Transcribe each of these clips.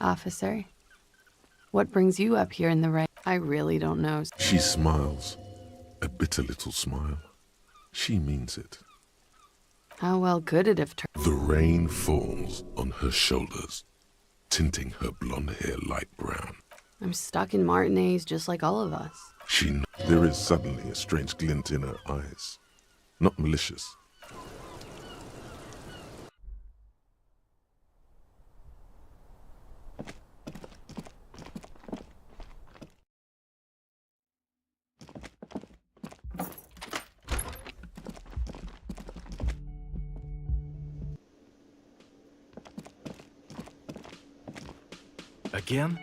Officer, what brings you up here in the rain? I really don't know. She smiles, a bitter little smile. She means it. How well could it have turned? The rain falls on her shoulders, tinting her blonde hair light brown. I'm stuck in Martinez just like all of us. There is suddenly a strange glint in her eyes. Not malicious. Again?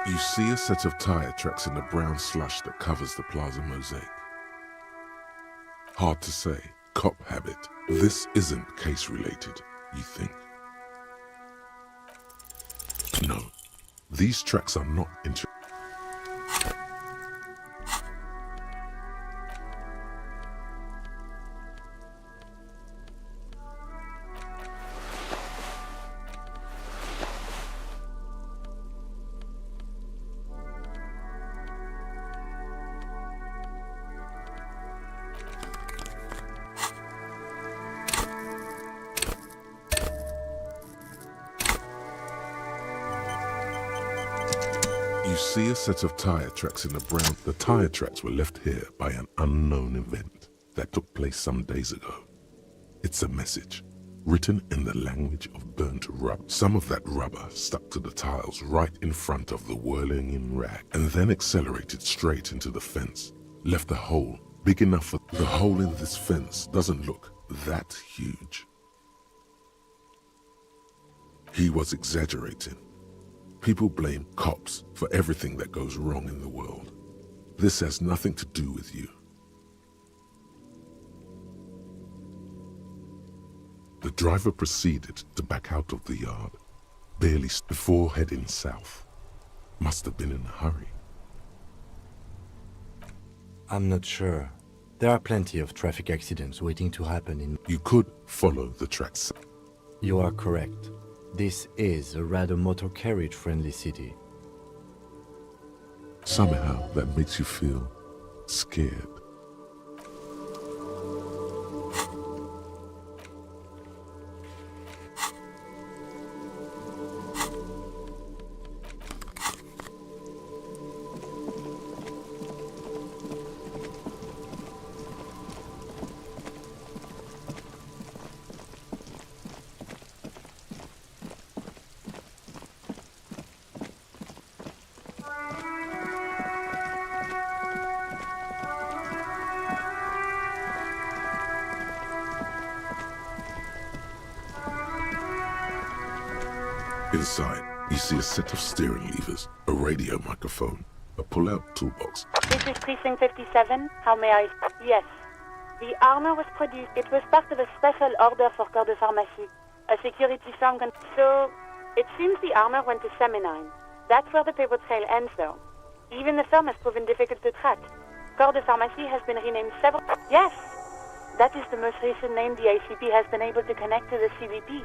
You see a set of tire tracks in the brown slush that covers the plaza mosaic. Hard to say. Cop habit. This isn't case-related, you think? No. These tracks are not You see a set of tire tracks in the brown. The tire tracks were left here by an unknown event that took place some days ago. It's a message, written in the language of burnt rubber. Some of that rubber stuck to the tiles right in front of the whirling-in rag, and then accelerated straight into the fence, left a hole big enough for... The hole in this fence doesn't look that huge. He was exaggerating. People blame cops for everything that goes wrong in the world. This has nothing to do with you. The driver proceeded to back out of the yard, barely before heading south. Must have been in a hurry. I'm not sure. There are plenty of traffic accidents waiting to happen in... You could follow the tracks. You are correct. This is a rather motor carriage-friendly city. Somehow that makes you feel scared. Inside, you see a set of steering levers, a radio microphone, a pull-out toolbox. This is Precinct 57. How may I... Yes. The armor was produced. It was part of a special order for Corps de Pharmacie, a security firm. So, it seems the armor went to Seminine. That's where the paper trail ends, though. Even the firm has proven difficult to track. Corps de Pharmacie has been renamed several... Yes! That is the most recent name the ACP has been able to connect to the CBP.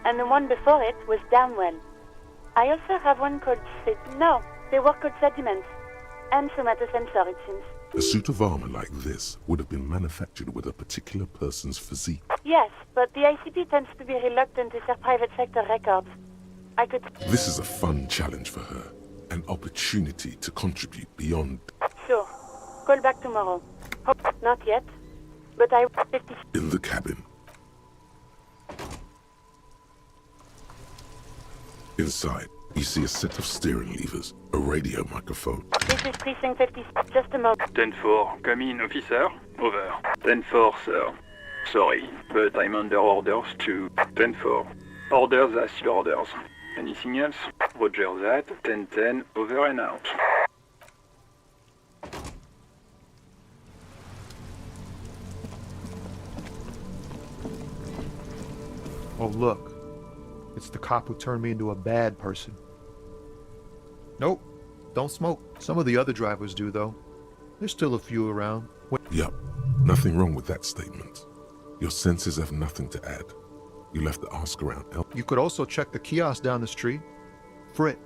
And the one before it was Downwell. I also have one called No, they were called Sediments. And somatosensor, it seems. A suit of armor like this would have been manufactured with a particular person's physique. Yes, but the ICP tends to be reluctant to share private sector records. I could... This is a fun challenge for her. An opportunity to contribute beyond... Sure. Call back tomorrow. Hope not yet. But I... In the cabin. Inside, you see a set of steering levers, a radio microphone. This is Precinct 50. Just a moment. 10-4, come in, officer. Over. 10-4, sir. Sorry, but I'm under orders to... 10-4. Orders are still orders. Anything else? Roger that. 10-10, over and out. Oh, look. It's the cop who turned me into a bad person. Nope. Don't smoke. Some of the other drivers do, though. There's still a few around. Yup, nothing wrong with that statement. Your senses have nothing to add. You left the ask around. You could also check the kiosk down the street. Frit.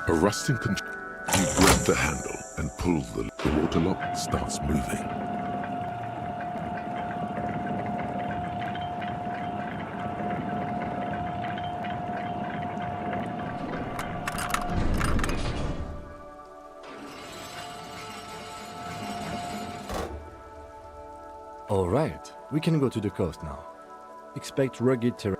A rusting control. You grab the handle and pull the water lock starts moving. All right, we can go to the coast now. Expect rugged terrain.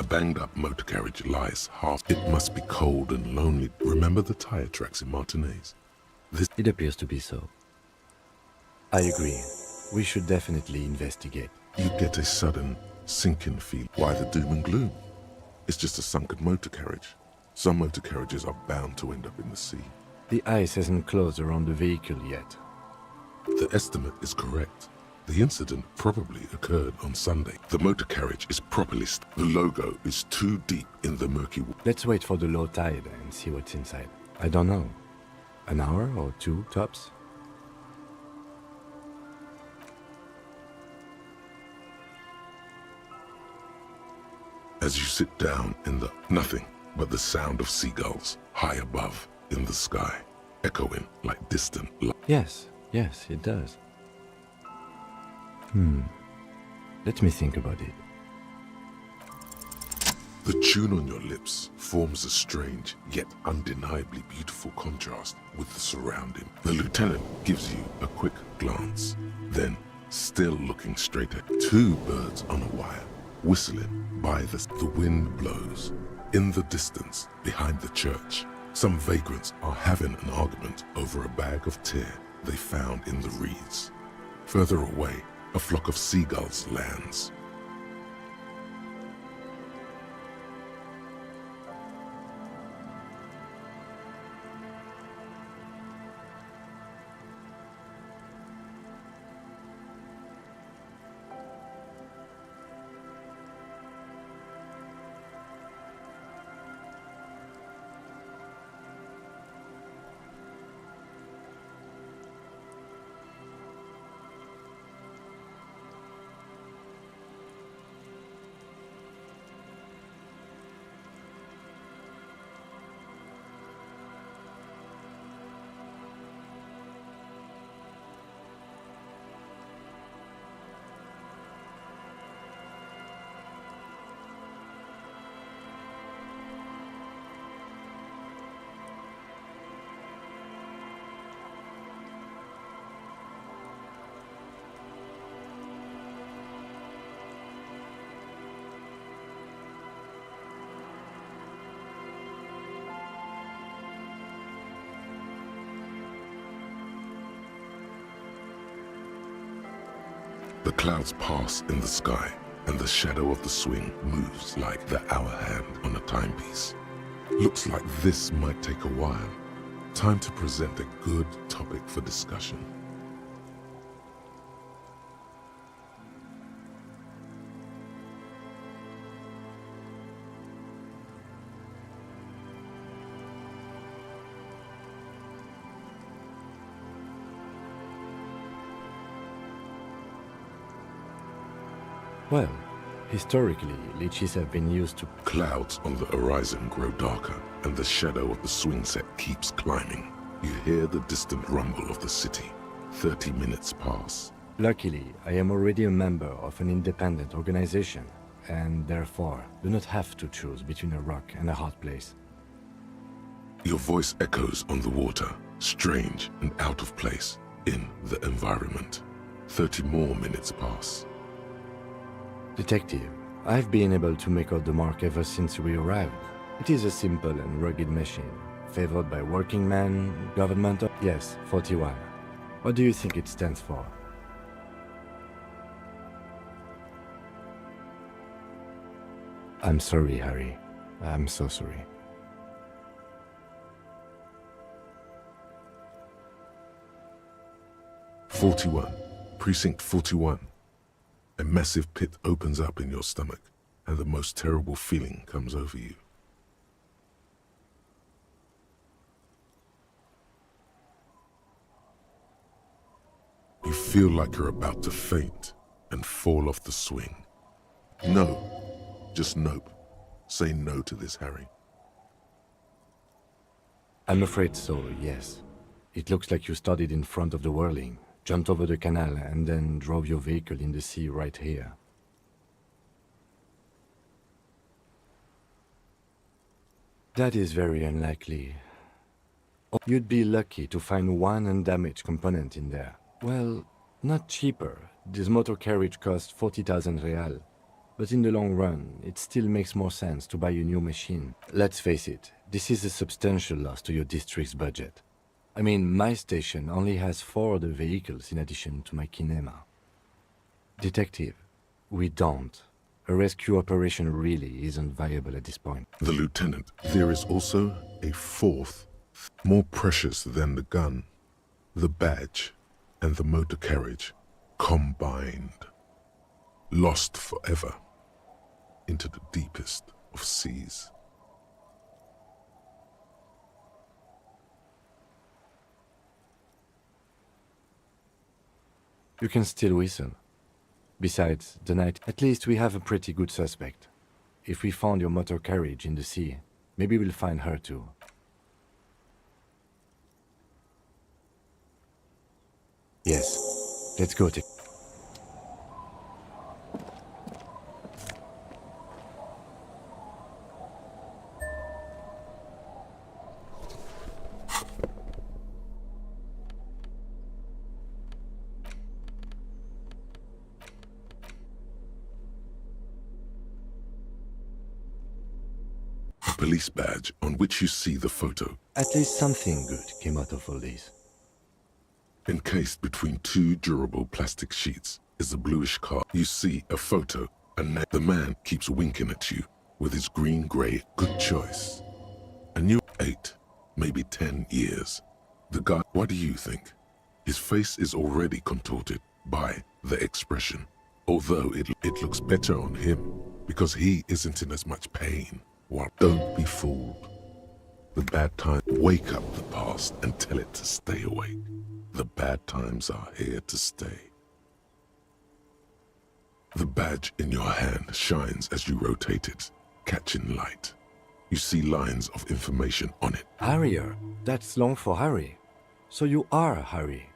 Banged-up motor carriage lies half. It must be cold and lonely. Remember the tire tracks in Martinez? It appears to be so. I agree. We should definitely investigate. You get a sudden sinking feel. Why the doom and gloom? It's just a sunken motor carriage. Some motor carriages are bound to end up in the sea. The ice hasn't closed around the vehicle yet. The estimate is correct. The incident probably occurred on Sunday. The motor carriage is properly the logo is too deep in the murky water. Let's wait for the low tide and see what's inside. I don't know. An hour or two, tops? As you sit down in the nothing but the sound of seagulls high above in the sky, echoing like distant. Yes, it does. Let me think about it. The tune on your lips forms a strange yet undeniably beautiful contrast with the surrounding. The lieutenant gives you a quick glance, then, still looking straight at two birds on a wire, whistling by the wind blows. In the distance, behind the church, some vagrants are having an argument over a bag of tear they found in the reeds. Further away, a flock of seagulls lands. The clouds pass in the sky, and the shadow of the swing moves like the hour hand on a timepiece. Looks like this might take a while. Time to present a good topic for discussion. Well, historically, leeches have been used to... Clouds on the horizon grow darker, and the shadow of the swing set keeps climbing. You hear the distant rumble of the city. 30 minutes pass. Luckily, I am already a member of an independent organization, and therefore do not have to choose between a rock and a hard place. Your voice echoes on the water, strange and out of place in the environment. 30 more minutes pass. Detective, I've been able to make out the mark ever since we arrived. It is a simple and rugged machine, favored by working men, government... Yes, 41. What do you think it stands for? I'm sorry, Harry. I'm so sorry. Precinct 41. A massive pit opens up in your stomach, and the most terrible feeling comes over you. You feel like you're about to faint and fall off the swing. No, just nope. Say no to this, Harry. I'm afraid so, yes. It looks like you started in front of the whirling, jumped over the canal, and then drove your vehicle in the sea right here. That is very unlikely. You'd be lucky to find one undamaged component in there. Well, not cheaper. This motor carriage costs 40,000 real. But in the long run, it still makes more sense to buy a new machine. Let's face it, this is a substantial loss to your district's budget. I mean, my station only has 4 other vehicles in addition to my kinema. Detective, we don't. A rescue operation really isn't viable at this point. The lieutenant, there is also a fourth, more precious than the gun, the badge, and the motor carriage, combined, lost forever into the deepest of seas. You can still whistle. Besides, the night, at least we have a pretty good suspect. If we found your motor carriage in the sea, maybe we'll find her too. Yes, let's go take... A police badge on which you see the photo. At least something good came out of all this. Encased between 2 durable plastic sheets is a bluish car. You see a photo, and the man keeps winking at you with his green-gray good choice. A new 8, maybe 10 years. The guy, what do you think? His face is already contorted by the expression, although it looks better on him because he isn't in as much pain. Well, don't be fooled. The bad times wake up the past and tell it to stay awake. The bad times are here to stay. The badge in your hand shines as you rotate it, catching light. You see lines of information on it. Harrier, that's long for Harry. So you are Harry.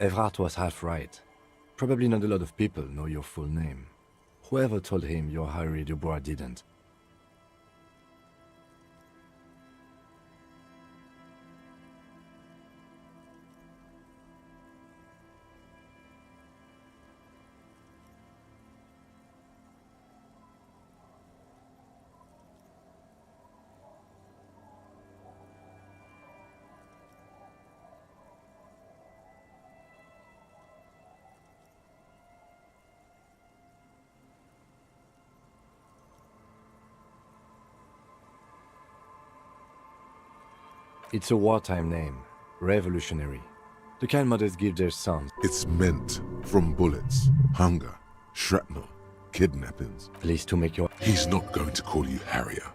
Evrard was half right. Probably not a lot of people know your full name. Whoever told him you're Harry Dubois didn't. It's a wartime name. Revolutionary. The kind mothers give their sons. It's meant from bullets, hunger, shrapnel, kidnappings. Please to make your... He's not going to call you Harrier.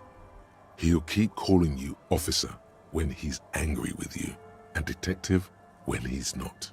He'll keep calling you officer when he's angry with you, and detective when he's not.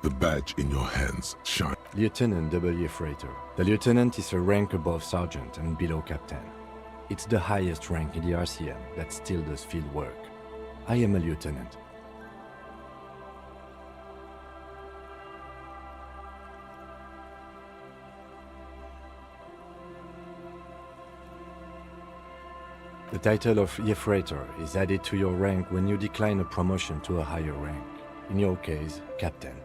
The badge in your hands shines. Lieutenant W. Freighter. The lieutenant is a rank above sergeant and below captain. It's the highest rank in the RCM that still does field work. I am a lieutenant. The title of Freighter is added to your rank when you decline a promotion to a higher rank. In your case, captain.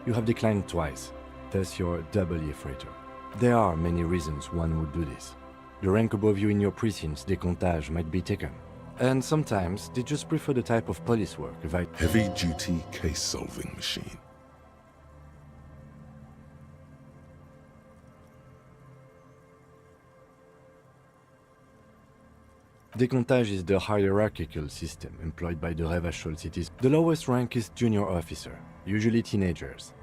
You have declined twice, thus you're double Freighter. There are many reasons one would do this. The rank above you in your precinct's décomptage might be taken. And sometimes they just prefer the type of police work Heavy-duty case-solving machine. Décomptage is the hierarchical system employed by the Revachol cities. The lowest rank is junior officer, usually teenagers.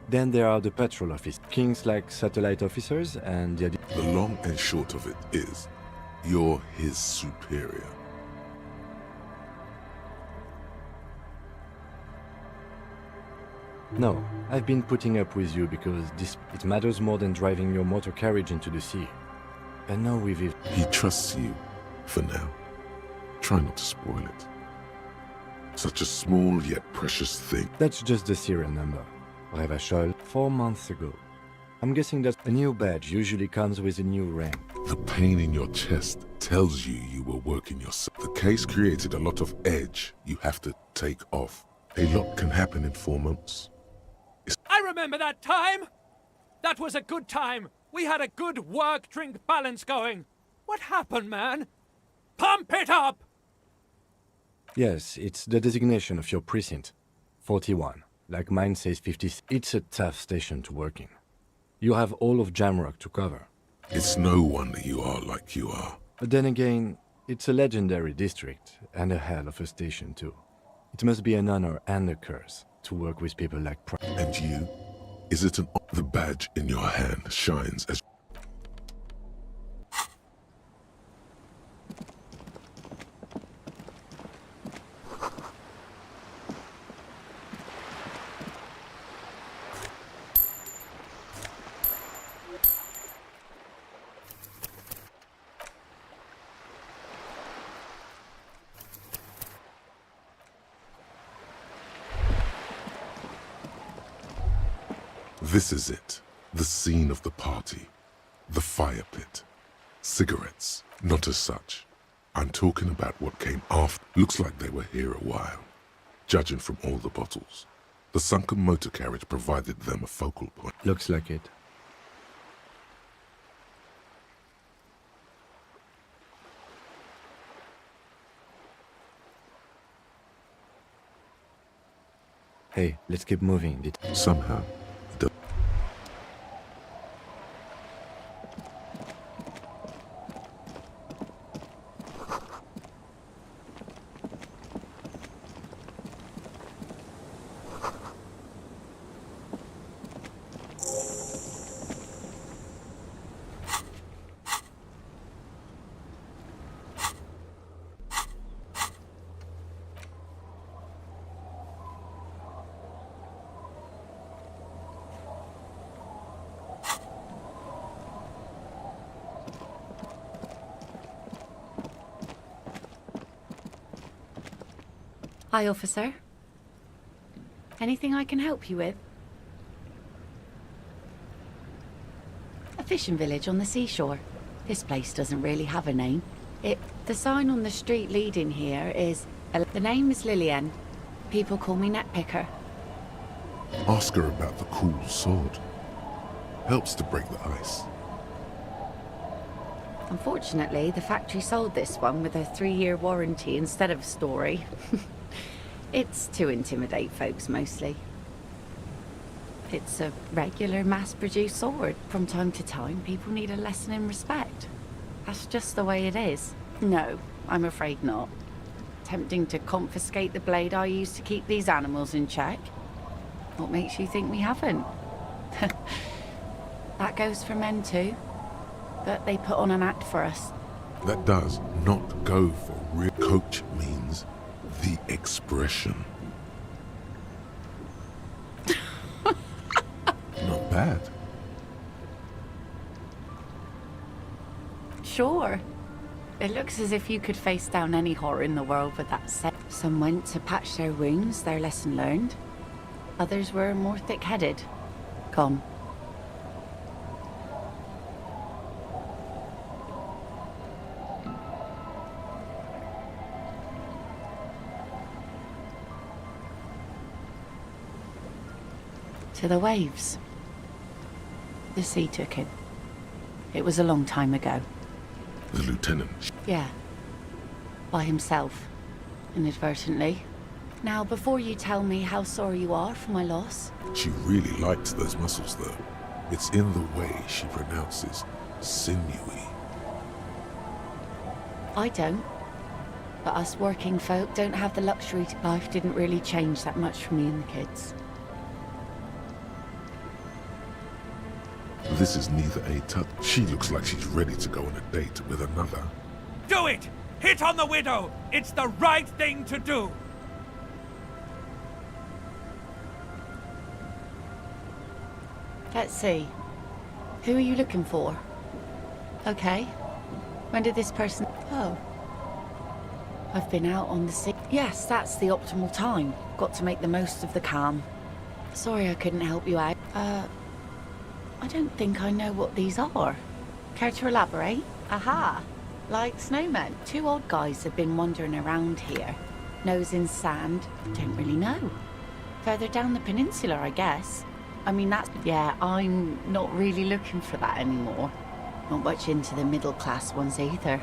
Then there are the patrol officers, kings like satellite officers, and the long and short of it is, you're his superior. No, I've been putting up with you because it matters more than driving your motor carriage into the sea. And now He trusts you, for now. Try not to spoil it. Such a small yet precious thing. That's just the serial number. Revachol, 4 months ago. I'm guessing that a new badge usually comes with a new rank. The pain in your chest tells you you were working yourself. The case created a lot of edge you have to take off. A lot can happen in 4 months. I remember that time! That was a good time. We had a good work-drink balance going. What happened, man? Pump it up! Yes, it's the designation of your precinct. 41. Like mine says 50. It's a tough station to work in. You have all of Jamrock to cover. It's no wonder you are like you are. But then again, it's a legendary district, and a hell of a station too. It must be an honor and a curse to work with people like And you? Is it an... The badge in your hand shines as... This is it, the scene of the party, the fire pit, cigarettes, not as such. I'm talking about what came after. Looks like they were here a while, judging from all the bottles. The sunken motor carriage provided them a focal point. Looks like it. Hey, let's keep moving. Somehow, Hi, officer. Anything I can help you with? A fishing village on the seashore. This place doesn't really have a name. The sign on the street leading here is... The name is Lillian. People call me Netpicker. Ask her about the cool sword. Helps to break the ice. Unfortunately, the factory sold this one with a 3-year warranty instead of a story. It's to intimidate folks, mostly. It's a regular mass-produced sword. From time to time, people need a lesson in respect. That's just the way it is. No, I'm afraid not. Tempting to confiscate the blade I use to keep these animals in check. What makes you think we haven't? That goes for men too. But they put on an act for us. That does not go for real. Coach means the expression. Not bad. Sure. It looks as if you could face down any horror in the world with that set. Some went to patch their wounds, their lesson learned. Others were more thick-headed. Come. To the waves. The sea took him. It was a long time ago. The lieutenant. Yeah. By himself. Inadvertently. Now, before you tell me how sorry you are for my loss... She really liked those muscles, though. It's in the way she pronounces sinewy. I don't. But us working folk don't have the luxury to... Life didn't really change that much for me and the kids. This is neither a touch. She looks like she's ready to go on a date with another. Do it! Hit on the widow! It's the right thing to do! Let's see. Who are you looking for? Okay. When did this person... Oh. I've been out on the sea. Yes, that's the optimal time. Got to make the most of the calm. Sorry I couldn't help you out. I don't think I know what these are. Care to elaborate? Aha! Like snowmen. 2 odd guys have been wandering around here. Nose in sand. Don't really know. Further down the peninsula, I guess. I mean, that's... Yeah, I'm not really looking for that anymore. Not much into the middle-class ones either.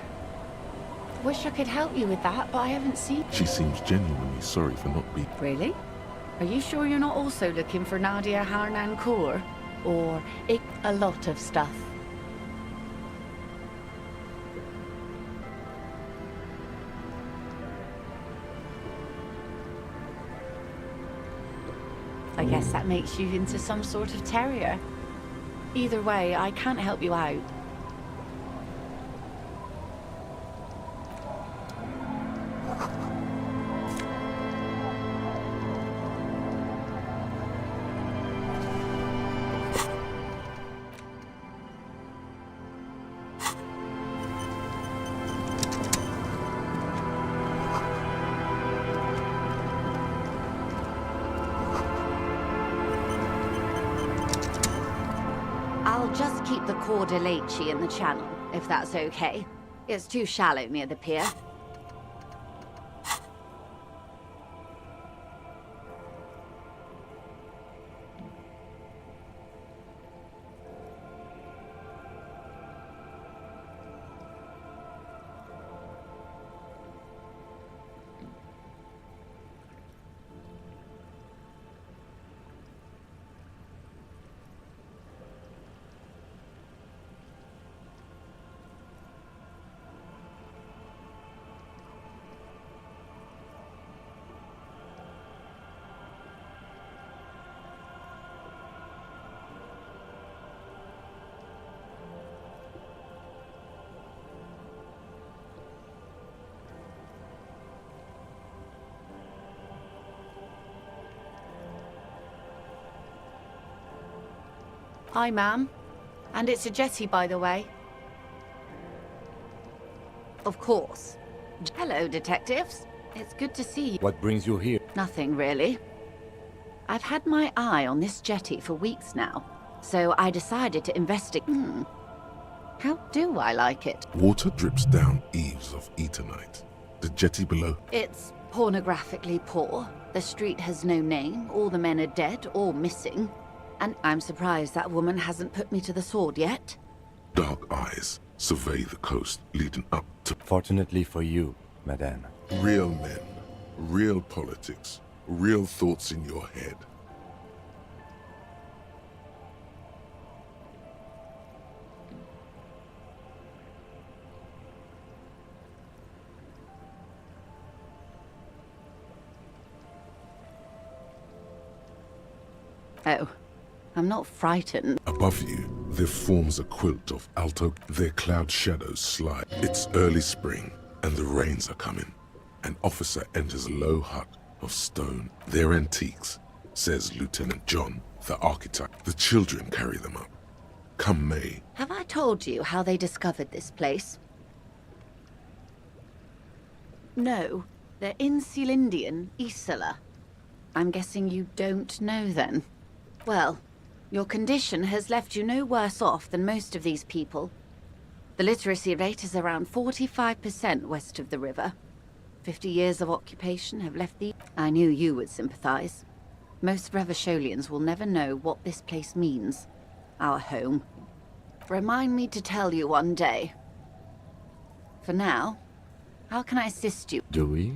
Wish I could help you with that, but I haven't seen... She seems genuinely sorry for not being... Really? Are you sure you're not also looking for Nadia Harnancourt? Or a lot of stuff? I guess that makes you into some sort of terrier. Either way, I can't help you out. I'll just keep the Cordeleche in the channel, if that's okay. It's too shallow near the pier. Hi, ma'am. And it's a jetty, by the way. Of course. Hello, detectives. It's good to see you. What brings you here? Nothing, really. I've had my eye on this jetty for weeks now, so I decided to investigate. How do I like it? Water drips down eaves of Eternite. The jetty below. It's pornographically poor. The street has no name, all the men are dead or missing. And I'm surprised that woman hasn't put me to the sword yet. Dark eyes survey the coast leading up to Fortunately for you, madame. real men, real politics, real thoughts in your head. Oh, I'm not frightened. Above you, there forms a quilt of alto. Their cloud shadows slide. It's early spring, and the rains are coming. An officer enters a low hut of stone. They're antiques, says Lieutenant John, the architect. The children carry them up. Come May. Have I told you how they discovered this place? No, they're in Sealindian, Isla. I'm guessing you don't know then. Well, your condition has left you no worse off than most of these people. The literacy rate is around 45% west of the river. 50 years of occupation have left the... I knew you would sympathize. Most Revacholians will never know what this place means. Our home. Remind me to tell you one day. For now, how can I assist you? Do we?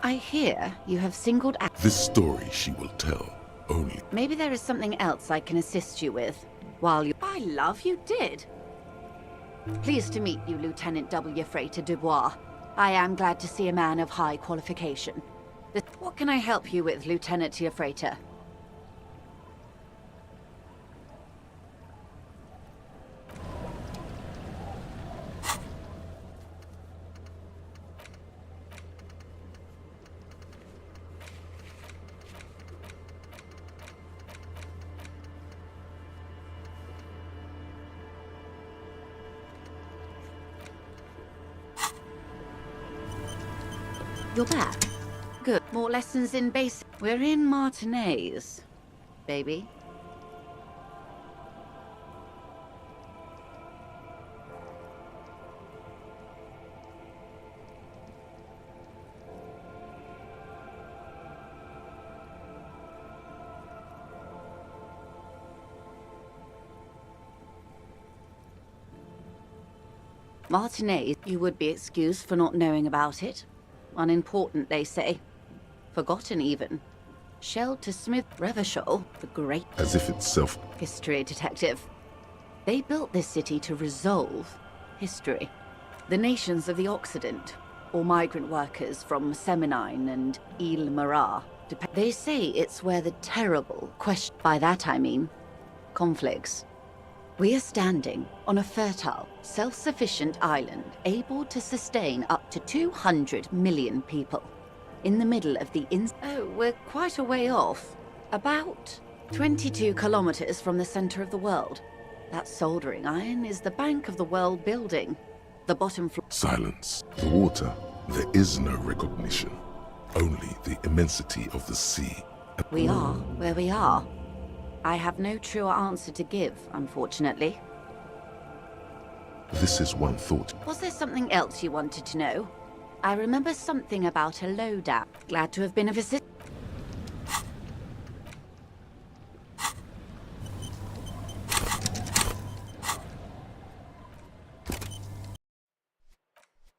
I hear you have singled out... This story she will tell only. Maybe there is something else I can assist you with, while you... I love you did. Pleased to meet you, Lieutenant W. Freighter Dubois. I am glad to see a man of high qualification. What can I help you with, Lieutenant Freighter? You're back. Good. More lessons in basic. We're in Martinez, baby. Martinez, you would be excused for not knowing about it. Unimportant, they say. Forgotten, even. Shelled to Smith Revachol, the great... As if it's self... history detective. They built this city to resolve history. The nations of the Occident, or migrant workers from Seminine and Ile Marat, they say it's where the terrible question... By that I mean, conflicts. We are standing on a fertile, self-sufficient island able to sustain up to 200 million people. In the middle of the Oh, we're quite a way off. About 22 kilometers from the center of the world. That soldering iron is the bank of the world building. The bottom floor... Silence. The water. There is no recognition. Only the immensity of the sea. We are where we are. I have no truer answer to give, unfortunately. This is one thought. Was there something else you wanted to know? I remember something about a loadout. Glad to have been of assistance.